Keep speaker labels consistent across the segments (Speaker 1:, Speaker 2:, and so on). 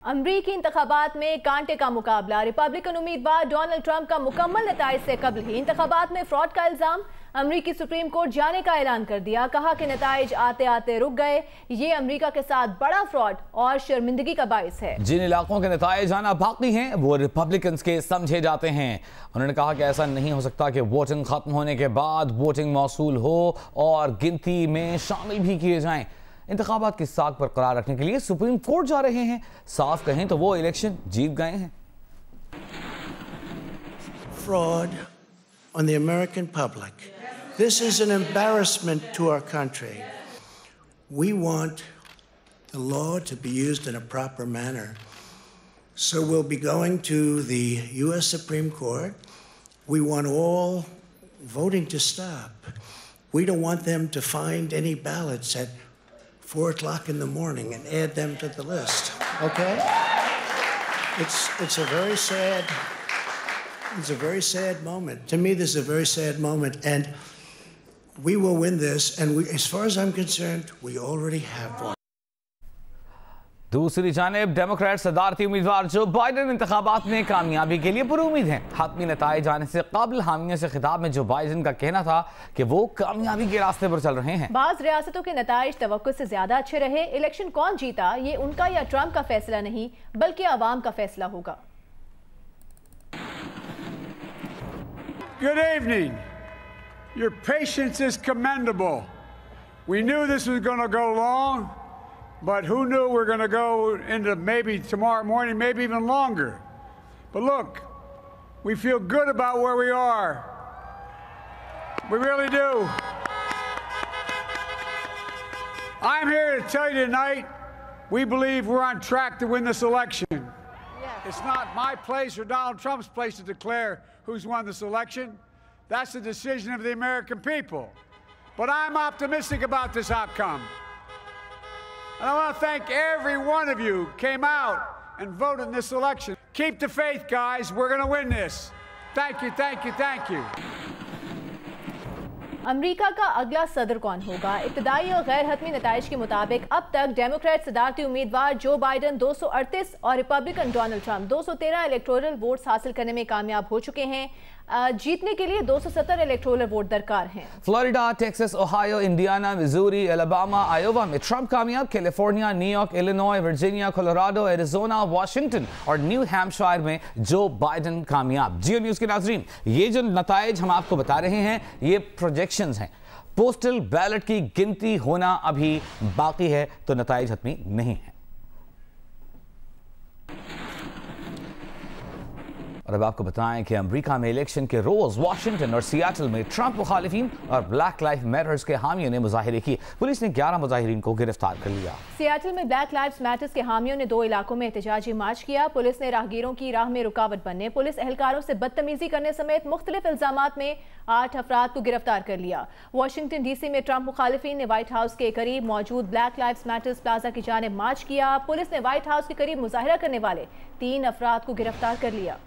Speaker 1: अमरीकी इंतखाबात में कांटे का मुकाबला। रिपब्लिकन उम्मीदवार डोनाल्ड ट्रंप का मुकम्मल नताइज से कबल ही इंतखाबात में फ्रॉड का इल्जाम। अमरीकी सुप्रीम कोर्ट जाने का ऐलान कर दिया। कहा कि नताइज आते आते रुक गए। ये अमरीका के साथ बड़ा फ्रॉड और शर्मिंदगी का बायस है।
Speaker 2: जिन इलाकों के नताइज आना बाकी हैं वो रिपब्लिकन्स के समझे जाते हैं। उन्होंने कहा कि ऐसा नहीं हो सकता कि वोटिंग खत्म होने के बाद वोटिंग मौसूल हो और गिनती में शामिल भी किए जाएं। इंतखाबात की साख बरकरार रखने के लिए सुप्रीम कोर्ट जा रहे हैं। साफ कहें तो वो इलेक्शन जीत गए हैं।
Speaker 3: Fraud on the American public. This is an embarrassment to our country. We want the law to be used in a proper manner. So we'll be going to the U.S. Supreme Court. We want all voting to stop. We don't want them to find any ballots at 4 o'clock in the morning and add them to the list. Okay? It's a very sad moment. To me, this is a very sad moment, and we will win this. And as far as I'm concerned, we already have won.
Speaker 2: दूसरी जानिब Democrat सदारती उम्मीदवार Joe Biden इंतखाबात में कामयाबी के लिए पुरुमीद हैं। हतमी नताइज आने से कबल हामियों से खिताब में जो बाइडेन का कहना था कि वो कामयाबी के रास्ते पर चल रहे हैं।
Speaker 1: बाज़ रियासतों के नताइज तवक्कुल से ज्यादा अच्छे रहे। इलेक्शन कौन जीता ये उनका या ट्रंप का फैसला नहीं बल्कि अवाम का फैसला होगा।
Speaker 4: Good evening. Your patience is commendable. We knew this was going to go long, but who knew we're going to go into maybe tomorrow morning, maybe even longer. But look, we feel good about where we are. We really do. I'm here to tell you tonight, we believe we're on track to win this election. It's not my place or Donald Trump's place to declare who's won this election. That's the decision of the American people. But I'm optimistic about this outcome. And I want to thank every one of you who came out and voted in this election. Keep the faith, guys. We're going to win this. Thank you, thank you, thank you.
Speaker 1: अमरीका का अगला सदर कौन होगा? इब्तदाई और गैर हतमी नताइज के मुताबिक अब तक डेमोक्रेट सदारती उम्मीदवार जो बाइडेन 238 और Republican Donald Trump 213 electoral votes हासिल करने में कामयाब हो चुके हैं। जीतने के लिए 270 इलेक्टोरल वोट दरकार हैं।
Speaker 2: Florida, Texas, Ohio, Indiana, Missouri, Alabama, Iowa में ट्रंप कामयाब। California, New York, Illinois, Virginia, Colorado, Arizona, Washington और न्यू हैम्पशायर में जो बाइडेन कामयाब। जियो न्यूज़ के नाज़रीन, ये जो नताइज हम आपको बता रहे हैं ये प्रोजेक्शंस हैं। पोस्टल बैलेट की गिनती होना अभी बाकी है तो नताइज हतमी नहीं है। और अब आपको बताएं कि अमेरिका में इलेक्शन के रोज वाशिंगटन और सियाटल में ट्रंप मुखालिफिन और ब्लैक लाइफ मैटर्स के हामियों ने मुजाहिरे किए। पुलिस ने 11 मुजाहिरीन को गिरफ्तार कर लिया।
Speaker 1: सियाटल में ब्लैक लाइव्स मैटर्स के हामियों ने 2 इलाकों में एहतजाजी मार्च किया। पुलिस ने राहगीरों की राह में रुकावट बनने, पुलिस एहलकारों से बदतमीजी करने समेत मुख्तलिफ इल्जामात में 8 अफराद को गिरफ्तार कर लिया। वाशिंगटन डीसी में ट्रंप मुखालिफिन ने व्हाइट हाउस के करीब मौजूद ब्लैक लाइव्स मैटर्स प्लाजा की जानिब मार्च किया। पुलिस ने व्हाइट हाउस के करीब मुजाहिरा करने वाले 3 अफराद को गिरफ्तार कर लिया।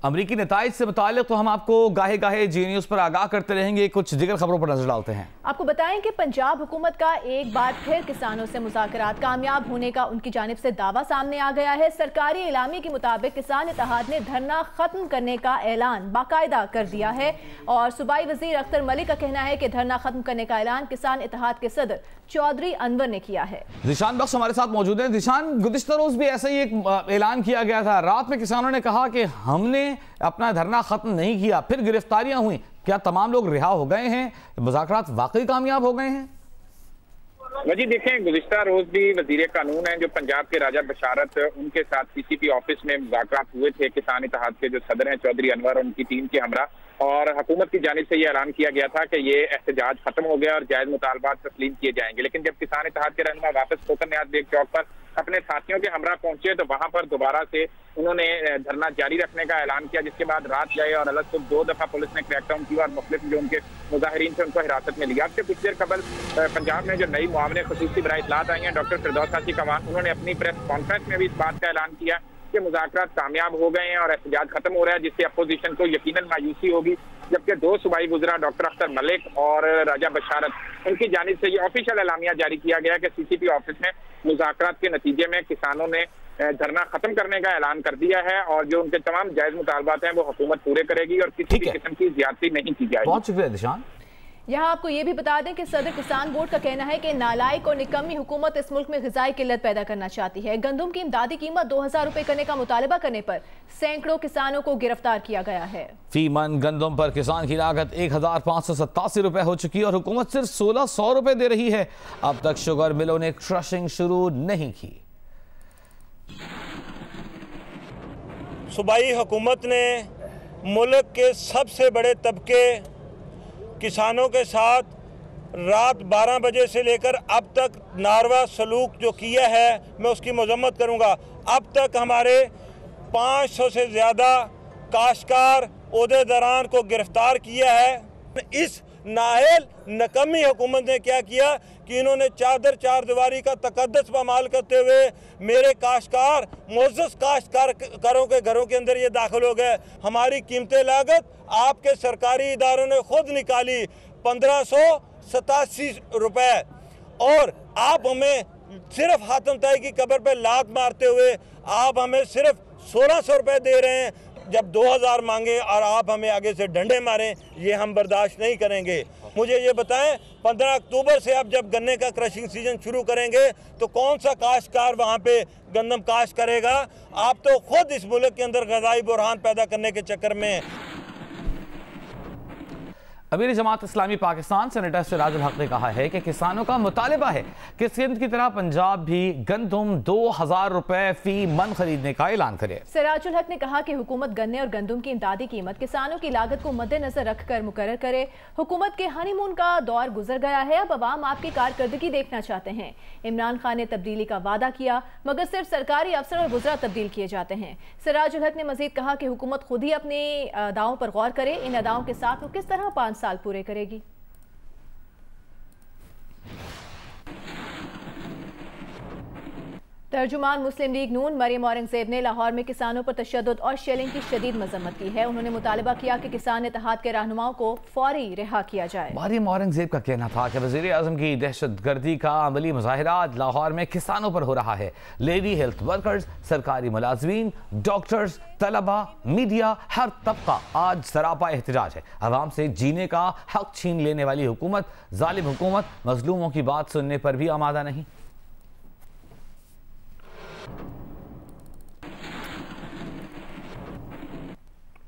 Speaker 2: अमरीकी नताइज से मुताल्लिक तो हम आपको गाहे गाहे जी न्यूज़ पर आगाह करते रहेंगे। कुछ दिगर खबरों पर नजर डालते हैं।
Speaker 1: आपको बताएं कि पंजाब हुकूमत का एक बार फिर किसानों से मुज़ाकरात कामयाब होने का उनकी जानिब से दावा सामने आ गया है। सरकारी एलामी के मुताबिक किसान इत्तेहाद ने धरना खत्म करने का ऐलान बाकायदा कर दिया है और सूबाई वजीर अख्तर मलिक का कहना है कि धरना खत्म करने का ऐलान किसान इत्तेहाद के सदर चौधरी अनवर ने किया है।
Speaker 2: दिशान बख्श हमारे साथ मौजूद हैं। दिशान, गुज़िश्ता रोज भी ऐसा ही एक ऐलान किया गया था। रात में किसानों ने कहा कि हमने अपना धरना खत्म नहीं किया, फिर गिरफ्तारियां हुई। क्या तमाम लोग रिहा हो गए हैं? मुज़ाकरात वाकई कामयाब हो गए हैं?
Speaker 5: जी देखें, गुज़िश्ता रोज भी वजीर कानून हैं जो पंजाब के राजा बशारत, उनके साथ पीसीपी ऑफिस में मुज़ाकरात हुए थे। किसान इत्तेहाद के जो सदर हैं चौधरी अनवर और उनकी टीम के हमरा, और हुकूमत की जानिब से ये ऐलान किया गया था कि ये एहतजाज खत्म हो गया और जायज मुतालबात तस्लीम किए जाएंगे। लेकिन जब किसान इत्तेहाद के रहनुमा वापस होकर न्याज बेग चौक पर अपने साथियों के हमरा पहुंचे तो वहां पर दोबारा से उन्होंने धरना जारी रखने का ऐलान किया, जिसके बाद रात गए और अलग से 2 दफा पुलिस ने क्रैकडाउन किया और मुख्तलिफ जो उनके मुजाहिरीन थे उनको हिरासत में लिया। अब से कुछ देर कबल पंजाब में जो नई मुआवने खुसूसी बराए इत्तलात आई हैं, डॉक्टर फिरदौस हाशी कमान, उन्होंने अपनी प्रेस कॉन्फ्रेंस में भी इस बात का ऐलान किया कि मुज़ाकरात कामयाब हो गए हैं और एहतजाज खत्म हो रहा है, जिससे अपोजिशन को यकीनन मायूसी होगी जबकि 2 सूबाई वुज़रा डॉक्टर अख्तर मलिक और राजा बशारत, उनकी जानिब से ये ऑफिशियल एलामिया जारी किया गया कि सीसीपी ऑफिस में मुज़ाकरात के नतीजे में किसानों ने धरना खत्म करने का ऐलान कर दिया है और जो उनके तमाम जायज मुतालबात हैं वो हुकूमत पूरे करेगी और किसी भी किस्म की ज्यादती नहीं की जाएगी।
Speaker 2: बहुत शुक्रिया दिशान।
Speaker 1: यहाँ आपको ये भी बता दें कि सदर किसान बोर्ड का कहना है कि नालायक और निकम्मी हुकूमत इस मुल्क में ग़िज़ाई किल्लत पैदा करना चाहती है। गंदम की इमदादी कीमत 2000 रुपए करने का मुतालबा करने पर सैकड़ों किसानों को गिरफ्तार किया गया है।
Speaker 2: फी मन गंदम पर किसान की लागत 1587 रुपए हो चुकी है और हुकूमत सिर्फ 1600 रुपए दे रही है। अब तक शुगर मिलों ने क्रशिंग शुरू नहीं की।
Speaker 6: सूबाई हुकूमत ने मुल्क के सबसे बड़े तबके किसानों के साथ रात 12 बजे से लेकर अब तक नारवा सलूक जो किया है, मैं उसकी मजम्मत करूंगा। अब तक हमारे 500 से ज़्यादा काश्तकार ओहदेदारान को गिरफ्तार किया है। इस नाअहल नकमी हुकूमत ने क्या किया कि इन्होंने चादर चार दीवारी का तकद्दस पामाल करते हुए मेरे काश्तकार मुअज़्ज़ज़ काश्तकारों के घरों के अंदर ये दाखिल हो गए। हमारी कीमतें लागत आपके सरकारी इदारों ने खुद निकाली 1587 रुपए और आप हमें सिर्फ हातम ताई की कब्र पे लात मारते हुए आप हमें सिर्फ 1600 रुपए दे रहे हैं। जब 2000 मांगे और आप हमें आगे से डंडे मारें, ये हम बर्दाश्त नहीं करेंगे। मुझे ये बताएं 15 अक्टूबर से अब जब गन्ने का क्रशिंग सीजन शुरू करेंगे तो कौन सा काश्तकार वहाँ पे गंदम काश्त करेगा? आप तो खुद इस मुल्क के अंदर ग़िज़ाई बुरहान पैदा करने के चक्कर में।
Speaker 2: अमीर जमात इस्लामी पाकिस्तान सेनेटर सिराजुल हक ने कहा है कि किसानों का मुतालिबा है कि सिंध की तरह पंजाब भी गंदम 2000 रुपए फी मन खरीदने का ऐलान करे।
Speaker 1: सिराजुल हक ने कहा कि हुकूमत गन्ने और गंदम की इमदादी कीमत किसानों की लागत को मद्देनजर रखकर मुकर्रर करे। हुकूमत के हनीमून का दौर गुजर गया है, अब अवाम आपकी कारकर्दगी देखना चाहते हैं। इमरान खान ने तब्दीली का वादा किया मगर सिर्फ सरकारी अफसर और वुज़रा तब्दील किए जाते हैं। सिराजुल हक ने मजीद कहा कि हुकूमत खुद ही अपने अदाओं पर गौर करे, इन अदाओं के साथ वो किस तरह 5 साल पूरे करेगी। तर्जुमान मुस्लिम लीग नून मरियम औरंगजेब ने लाहौर में किसानों पर तशद्दुद और शेलिंग की शदीद मजम्मत की है। उन्होंने मुतालबा किया कि किसान इत्तेहाद के रहनुमाओं को फौरी रिहा किया जाए।
Speaker 2: मरियम औरंगजेब का कहना था कि वज़ीर आज़म की दहशतगर्दी का अमली मुज़ाहिरा लाहौर में किसानों पर हो रहा है। लेडी हेल्थ वर्कर्स, सरकारी मुलाजमीन, डॉक्टर्स, तलबा, मीडिया, हर तबका आज सरापा एहतजाज है। आवाम से जीने का हक छीन लेने वाली हुकूमत, जालिम हुकूमत, मजलूमों की बात सुनने पर भी आमादा नहीं।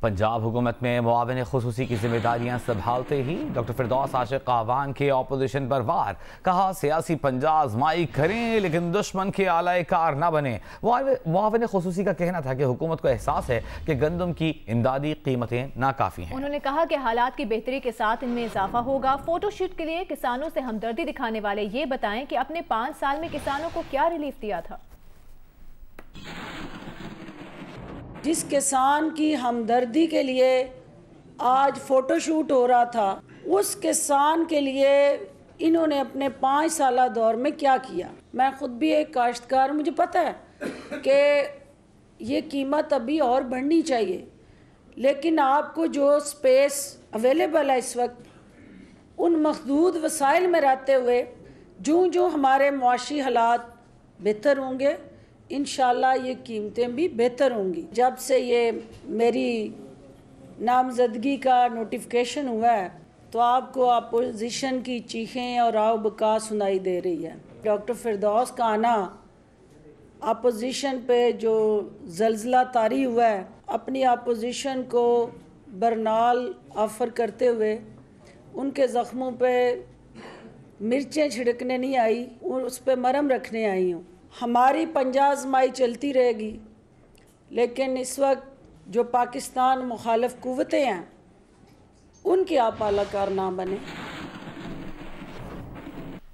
Speaker 2: पंजाब हुकूमत में मुआविन खुसूसी की जिम्मेदारियां संभालते ही डॉक्टर फिरदौस आशिक का आह्वान के ऑपोजिशन पर वार। कहा सियासी पंजा आजमाई करें लेकिन दुश्मन के आलाए कार न बने। मुआविन खुसूसी का कहना था कि हुकूमत को एहसास है कि गंदम की इमदादी कीमतें नाकाफी हैं।
Speaker 1: उन्होंने कहा कि हालात की बेहतरी के साथ इनमें इजाफा होगा। फोटोशूट के लिए किसानों से हमदर्दी दिखाने वाले ये बताएं कि अपने 5 साल में किसानों को क्या रिलीफ दिया था।
Speaker 7: जिस किसान की हमदर्दी के लिए आज फ़ोटोशूट हो रहा था, उस किसान के लिए इन्होंने अपने 5 साला दौर में क्या किया। मैं ख़ुद भी एक काश्तकार, मुझे पता है कि ये कीमत अभी और बढ़नी चाहिए, लेकिन आपको जो स्पेस अवेलेबल है इस वक्त, उन महदूद वसाइल में रहते हुए जो हमारे मुआशी हालात बेहतर होंगे, इंशाल्लाह ये कीमतें भी बेहतर होंगी। जब से ये मेरी नामजदगी का नोटिफिकेशन हुआ है तो आपको अपोजिशन की चीखें और आव बका सुनाई दे रही है। डॉक्टर फिरदौस का आना अपोजिशन पे जो जल्जला तारी हुआ है, अपनी अपोजिशन को बरनाल ऑफ़र करते हुए उनके ज़ख्मों पे मिर्चें छिड़कने नहीं आई और उस पर मरहम रखने आई हूँ। हमारी पंजा आज़माई चलती रहेगी, लेकिन इस वक्त जो पाकिस्तान मुखालिफ कुव्वतें हैं उनके आप आलाकार ना बने।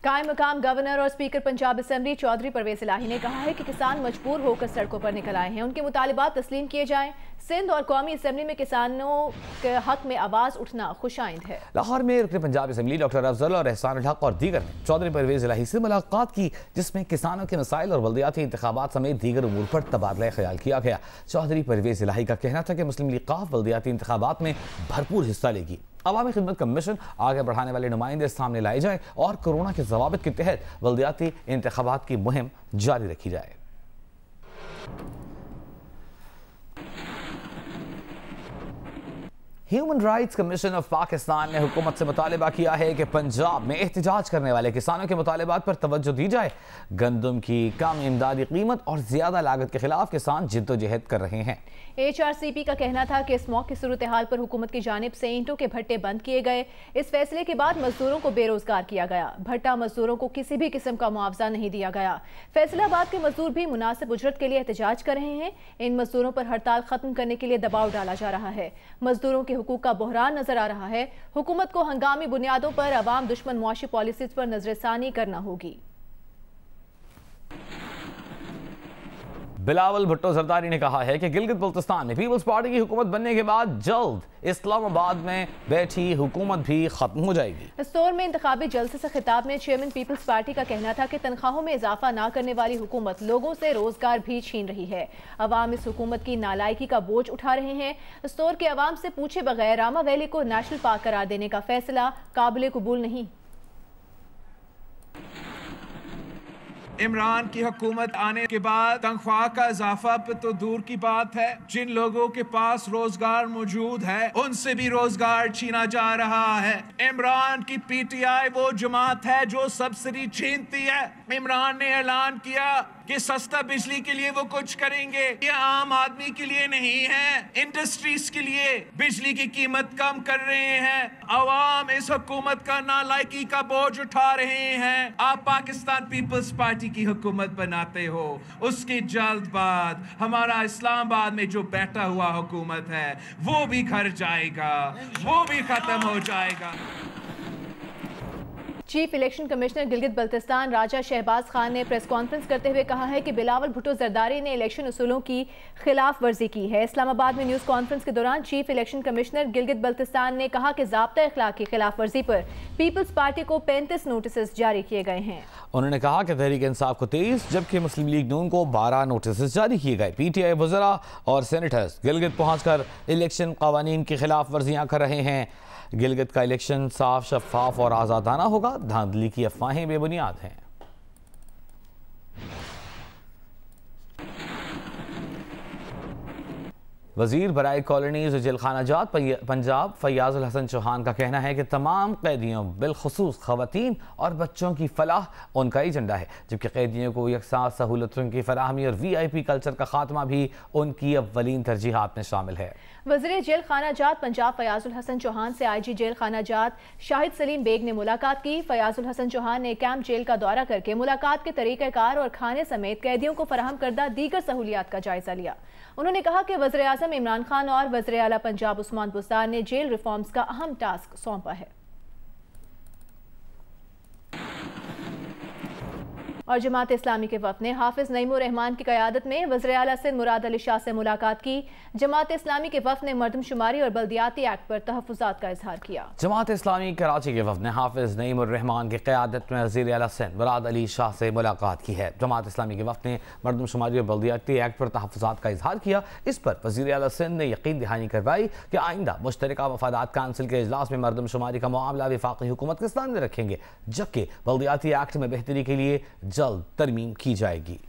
Speaker 1: कायम मकाम गवर्नर और स्पीकर पंजाब असेंबली चौधरी परवेज इलाही ने कहा है कि किसान मजबूर होकर सड़कों पर निकल आए हैं, उनके मुतालिबात तस्लीम किए जाएं। सिंध और कौमी असेंबली में किसानों के हक में आवाज उठना खुशाइंद है।
Speaker 2: लाहौर में रुकन पंजाब असेंबली डॉक्टर अफजल और एहसान उल हक और दीगर ने चौधरी परवेज इलाही से मुलाकात की, जिसमें किसानों के मसाइल और बल्दियाती इंतखाबात समेत दीगर उमूर पर तबादला ख्याल किया गया। चौधरी परवेज इलाही का कहना था कि मुस्लिम लीग काफ बल्दियाती इंतखाबात में भरपूर हिस्सा लेगी। अवामी खिदमत का मिशन आगे बढ़ाने वाले नुमाइंदे सामने लाए जाएं और कोरोना के जवाबित के तहत बल्दियाती इंतखाबात की मुहिम जारी रखी जाए। Human rights commission of Pakistan ने हुकूमत से मुतालिबा किया है कि पंजाब में एहतजाज करने वाले किसानों के मुतालिबात पर तवज्जो दी जाए। गंदम की कम इमदादी कीमत और ज्यादा लागत के खिलाफ किसान जिद्दोजहद कर रहे हैं।
Speaker 1: HRCP का कहना था कि इस मौके सूरत हाल पर हुकूमत की जानिब से ईंटों के भट्टे बंद किए गए। इस फैसले के बाद मजदूरों को बेरोजगार किया गया। भट्टा मजदूरों को किसी भी किस्म का मुआवजा नहीं दिया गया। फैसलाबाद के मजदूर भी मुनासिब उजरत के लिए एहतजाज कर रहे हैं। इन मजदूरों पर हड़ताल खत्म करने के लिए दबाव डाला जा रहा है। मजदूरों के हुकूक का बहरान नजर आ रहा है। हुकूमत को हंगामी बुनियादों पर अवाम दुश्मन मुआशी पॉलिसीज पर नजरसानी करना होगी।
Speaker 2: बिलावल भुट्टो जरदारी ने कहा है कि गिलगित बल्तिस्तान में पीपल्स पार्टी की हुकूमत बनने के बाद जल्द इस्लामाबाद में बैठी हुकूमत भी खत्म हो जाएगी।
Speaker 1: इस दौर में इंतखाबी जलसे से खिताब में चेयरमैन पीपल्स पार्टी का कहना था कि तनख्वाहों में इजाफा ना करने वाली हुकूमत लोगों से रोजगार भी छीन रही है। अवाम इस हुकूमत की नालायकी का बोझ उठा रहे हैं। इस दौर के अवाम से पूछे बगैर रामा वैली को नेशनल पार्क करार देने का फैसला काबिल कबूल नहीं।
Speaker 8: इमरान की हुकूमत आने के बाद तनख्वाह का इजाफा तो दूर की बात है, जिन लोगों के पास रोजगार मौजूद है उनसे भी रोजगार छीना जा रहा है। इमरान की PTI वो जमात है जो सब्सिडी छीनती है। इमरान ने ऐलान किया कि सस्ता बिजली के लिए वो कुछ करेंगे, ये आम आदमी के लिए नहीं है, इंडस्ट्रीज के लिए बिजली की कीमत कम कर रहे हैं। अवाम इस हुकूमत का नालायकी का बोझ उठा रहे हैं। आप पाकिस्तान पीपल्स पार्टी की हुकूमत बनाते हो, उसके जल्द बाद हमारा इस्लामाबाद में जो बैठा हुआ हुकूमत है वो भी घर जाएगा, वो भी खत्म हो जाएगा।
Speaker 1: Chief election commissioner Gilgit Baltistan Raja Shahbaz Khan ने प्रेस कॉन्फ्रेंस करते हुए कहा है कि बिलावल भुट्टो जरदारी ने इलेक्शन उसूलों की खिलाफ वर्जी की है। इस्लामाबाद में न्यूज़ कॉन्फ्रेंस के दौरान chief election commissioner Gilgit Baltistan ने कहा कि ज़ाब्ता इखलाक की खिलाफ वर्जी पर पीपल्स पार्टी को 35 नोटिस जारी किए गए हैं।
Speaker 2: उन्होंने कहा कि तहरीक इंसाफ को 23 जबकि मुस्लिम लीग नून को 12 नोटिस जारी किए गए। PTI वज़रा और सेनेटर्स गिलगित पहुंचकर इलेक्शन कवानीन की खिलाफ वर्जियां कर रहे हैं। गिलगित का इलेक्शन साफ, शफाफ और आज़ादाना होगा। धांधली की अफवाहें बेबुनियाद हैं। वजीर बराए कॉलोनीज और जेलखानाजात पंजाब फयाजुल हसन चौहान का कहना है कि तमाम कैदियों बिलखुसूस खवातीन और बच्चों की फलाह उनका एजेंडा है, जबकि कैदियों को यकसा सहूलतों की फराहमी और VIP कल्चर का खात्मा भी उनकी अव्वलीन तरजीहात में शामिल है।
Speaker 1: वज़ीर जेल खानाजात पंजाब फयाजुल हसन चौहान से IG जेल खानाजात शाहिद सलीम बेग ने मुलाकात की। फयाजुल हसन चौहान ने कैंप जेल का दौरा करके मुलाकात के तरीक़ाकार और खाने समेत कैदियों को फराहम करदा दीगर सहूलियात का जायजा लिया। उन्होंने कहा कि वज़ीर आज़म इमरान खान और वज़ीर आला पंजाब उस्मान बुज़दार ने जेल रिफॉर्म्स का अहम टास्क सौंपा है। और जमात इस्लामी के वफ़द ने हाफिज नईमुर रहमान की क़यादत में वज़ीर आला सिंध मुराद अली शाह से मुलाकात की। जमात इस्लामी के वफ़द ने मरदमशुमारी और बल्दियाती एक्ट पर तहफ़्फ़ुज़ात का इजहार किया।
Speaker 2: जमात इस्लामी कराची के वफ़द ने हाफिज नईमुर रहमान की क़यादत में वज़ीर आला सिंध मुराद अली शाह से मुलाकात की है। जमात इस्लामी के वफ़द ने मरदमशुमारी और बल्दियाती एक्ट पर तहफ़्फ़ुज़ात का इजहार किया। इस पर वज़ीर आला सिंध ने यकीन दहानी करवाई कि आइंदा मुश्तरका मफादात काउंसिल के इजलास में मरदमशुमारी का मामला वफाक़ी हुकूमत के सामने रखेंगे, जबकि बल्दियाती एक्ट में बेहतरी के लिए जल्द तरमीम की जाएगी।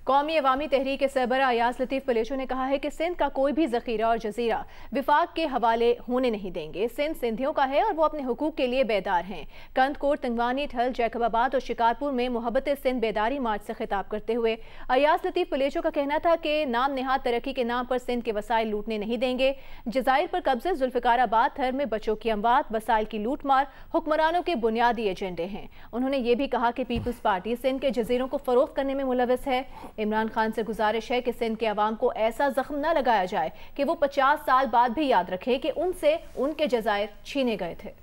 Speaker 1: कौमी अवामी तहरीक के सरबरा अयाज लतीफ़ पलेचो ने कहा है कि सिंध का कोई भी ज़ख़ीरा और जजीरा विफाक के हवाले होने नहीं देंगे। सिंध सिंधियों का है और वो अपने हुकूक के लिए बेदार हैं। कंदकोट, तंगवानी, ठल, जैकबाबाद और शिकारपुर में मोहब्बत सिंध बेदारी मार्च से खिताब करते हुए अयाज लतीफ़ पलेचो का कहना था कि नाम निहाद तरक्की के नाम पर सिंध के वसाइल लूटने नहीं देंगे। जज़ाइर पर कब्जे, जुल्फ़िकाराबाद थर में बच्चों की अमवात, वसाइल की लूट मार हुक्मरानों के बुनियादी एजेंडे हैं। उन्होंने ये भी कहा कि पीपल्स पार्टी सिंध के जजीरों को फ़रोख्त करने में मुलविस है। इमरान खान से गुजारिश है कि सिंध के अवाम को ऐसा जख्म न लगाया जाए कि वो 50 साल बाद भी याद रखें कि उनसे उनके जज़ायर छीने गए थे।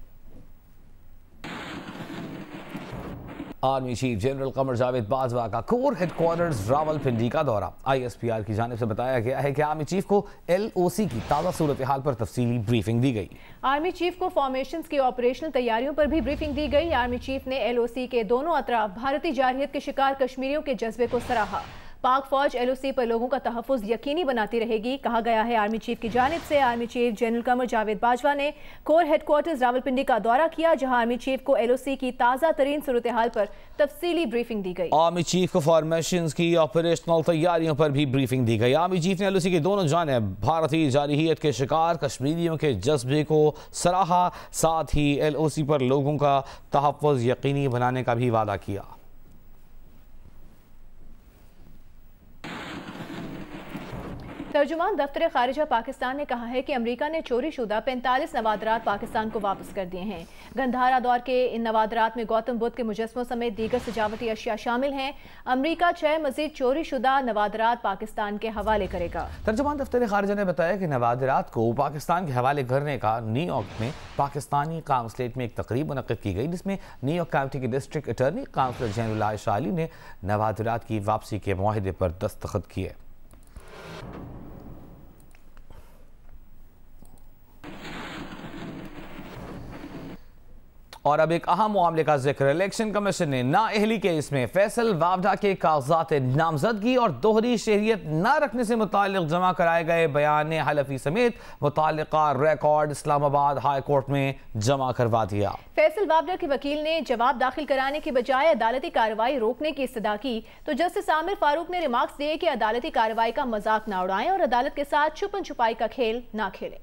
Speaker 2: Army chief general Qamar Javed Bajwa का कोर हेडक्वार्टर्स रावलपिंडी का दौरा। ISPR की जानिब से बताया गया है कि आर्मी चीफ को LOC की ताज़ा सूरत हाल पर तफसीली ब्रीफिंग दी गई।
Speaker 1: आर्मी चीफ को फॉर्मेशंस की ऑपरेशनल तैयारियों पर भी ब्रीफिंग दी गई। आर्मी चीफ ने LOC के दोनों अतराफ भारतीय जारहियत के शिकार कश्मीरियों के जज्बे को सराहा। पाक फौज LOC पर लोगों का तहफ़्फ़ुज़ यकीनी बनाती रहेगी। कहा गया है आर्मी चीफ की जानिब से army chief general Qamar Javed Bajwa ने कोर हेडक्वार्टर्स रावलपिंडी का दौरा किया, जहां आर्मी चीफ को LOC की ताज़ा तरीन सूरत हाल पर तफसीली ब्रीफिंग दी गई।
Speaker 2: आर्मी चीफ को फॉर्मेशंस की ऑपरेशनल तैयारियों पर भी ब्रीफिंग दी गई। आर्मी चीफ ने LOC की दोनों जानिब भारतीय जारहियत के शिकार कश्मीरियों के जज्बे को सराहा, साथ ही LOC पर लोगों का तहफ़्फ़ुज़ यकीनी बनाने का भी वादा किया।
Speaker 1: तर्जुमान दफ्तर खारिजा पाकिस्तान ने कहा है कि अमरीका ने चोरी शुदा 45 नवादरात पाकिस्तान को वापस कर दिए हैं। गंधारा दौर के इन नवादरात में गौतम बुद्ध के मुजस्समों समेत दीगर सजावटी अशिया शामिल हैं। अमरीका 6 मजीद चोरी शुदा नवादरात पाकिस्तान के हवाले करेगा।
Speaker 2: तर्जुमान दफ्तर खारिजा ने बताया कि नवादरात को पाकिस्तान के हवाले करने का न्यूयॉर्क में पाकिस्तानी काउंसलेट में एक तकरीब मुनक़्क़िद की गई, जिसमें न्यूयॉर्क काउंटी के district attorney counsellor general Ayesha Ali ने नवादरात की वापसी के मुआहदे पर दस्तखत किए। और अब एक अहम मामले का जिक्र। इलेक्शन कमीशन ने नाअहली केस में फैसल वावडा के कागजात नामजदगी और दोहरी शहरियत न रखने से मुताल्लिक जमा कराए गए बयान हलफी समेत मुताल्लिका रिकॉर्ड इस्लामाबाद हाई कोर्ट में जमा करवा दिया।
Speaker 1: फैसल वावडा के वकील ने जवाब दाखिल कराने के बजाय अदालती कार्रवाई रोकने की इस्तदा की, तो जस्टिस आमिर फारूक ने रिमार्क्स दिए कि अदालती कार्रवाई का मजाक न उड़ाएं और अदालत के साथ छुपन छुपाई का खेल न खेलें।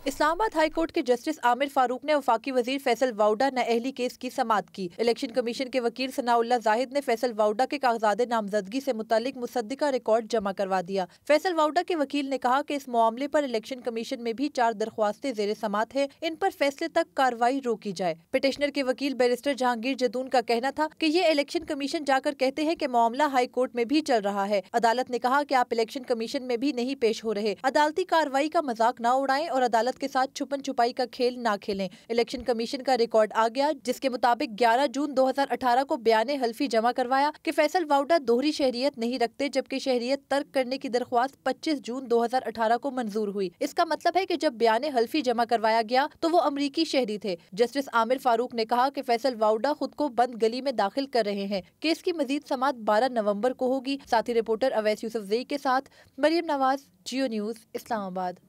Speaker 9: इस्लामाबाद हाई कोर्ट के जस्टिस आमिर फारूक ने वफाकी वजीर फैसल वाउडा नाअहली केस की समाअत की। इलेक्शन कमीशन के वकील सनाउल्लाह जाहिद ने फैसल वाउडा के कागजात नामजदगी से मुतालिक मुसद्दिका रिकॉर्ड जमा करवा दिया। फैसल वाउडा के वकील ने कहा कि इस मामले पर इलेक्शन कमीशन में भी 4 दरख्वास्तें ज़ेरे समाअत है, इन पर फैसले तक कार्रवाई रोकी जाए। पिटिशनर के वकील बैरिस्टर जहांगीर जदून का कहना था कि ये इलेक्शन कमीशन जाकर कहते हैं कि मामला हाई कोर्ट में भी चल रहा है। अदालत ने कहा कि आप इलेक्शन कमीशन में भी नहीं पेश हो रहे, अदालती कार्रवाई का मजाक न उड़ाएं और अदालत के साथ छुपन छुपाई का खेल ना खेलें। इलेक्शन कमीशन का रिकॉर्ड आ गया, जिसके मुताबिक 11 जून 2018 को बयान हल्फी जमा करवाया कि फैसल वाउडा दोहरी शहरियत नहीं रखते, जबकि शहरियत तर्क करने की दरख्वास्त 25 जून 2018 को मंजूर हुई। इसका मतलब है कि जब बयान हल्फी जमा करवाया गया तो वो अमरीकी शहरी थे। जस्टिस आमिर फारूक ने कहा कि फैसल वाउडा खुद को बंद गली में दाखिल कर रहे हैं। केस की मजीद समाअत 12 नवंबर को होगी। साथी रिपोर्टर अवैस यूसुफजई के साथ Maryam Nawaz, Geo news, Islamabad.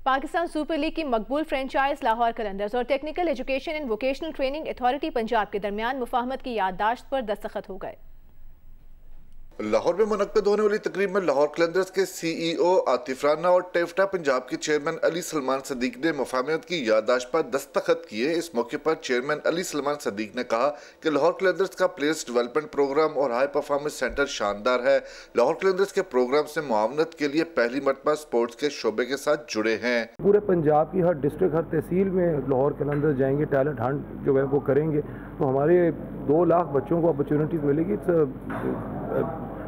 Speaker 1: Pakistan super league की मकबूल फ्रेंचाइज लाहौर कलंदर्स और technical education and vocational training authority Punjab के दरमियान मुफाहमत की याददाश्त पर दस्तखत हो गए।
Speaker 10: लाहौर में मुनक्कद होने वाली तकरीब में लाहौर कलंदर्स के CEO आतिफ राना और टेफ्टा पंजाब के चेयरमैन अली सलमान सदीक ने मुफाहमत की याददाश्त पर दस्तखत किए। इस मौके पर चेयरमैन अली सलमान सदीक ने कहा कि लाहौर कलंदर्स का प्लेयर्स डेवलपमेंट प्रोग्राम और हाई परफॉर्मेंस सेंटर शानदार है। लाहौर कलंदर्स के प्रोग्राम से मुआवनत के लिए पहली मरतबा स्पोर्ट्स के शोबे के साथ जुड़े हैं।
Speaker 11: पूरे पंजाब की हर डिस्ट्रिक्ट, हर तहसील में लाहौर कलंदर्स जाएंगे, टैलेंट हंट जो है वो करेंगे, तो हमारे 2 लाख बच्चों को अपॉर्चुनिटीज मिलेगी।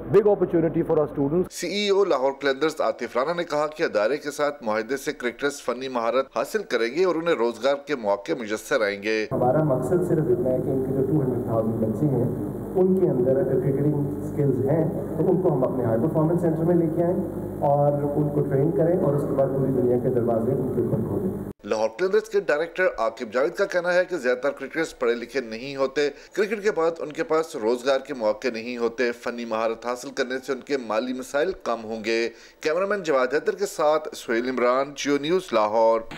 Speaker 11: Big opportunity for our students.
Speaker 10: CEO Lahore Qalandars Atif Rana ने कहा कि अदारे के साथ मुआहदे से क्रिकेटर्स फनी महारत हासिल करेंगे और उन्हें रोजगार के मौके मुयस्सर आएंगे।
Speaker 12: हमारा मकसद सिर्फ इतना है कि इनके जो 200,000 बच्चे हैं उनके अंदर अगर क्रिकेटिंग स्किल्स हैं तो उनको हम अपने हाई परफॉर्मेंस सेंटर में लेके आएँ और उनको ट्रेन करें और उसके बाद पूरी दुनिया के दरवाजे उनके ऊपर खोलें।
Speaker 10: लाहौर कलंदर्स के डायरेक्टर आकिब जावेद का कहना है कि ज्यादातर क्रिकेटर्स पढ़े लिखे नहीं होते, क्रिकेट के बाद उनके पास रोजगार के मौके नहीं होते। फनी महारत हासिल करने से उनके माली मसाइल कम होंगे। कैमरामैन जवाद हैदर के साथ सुहेल इमरान, जियो न्यूज़, लाहौर।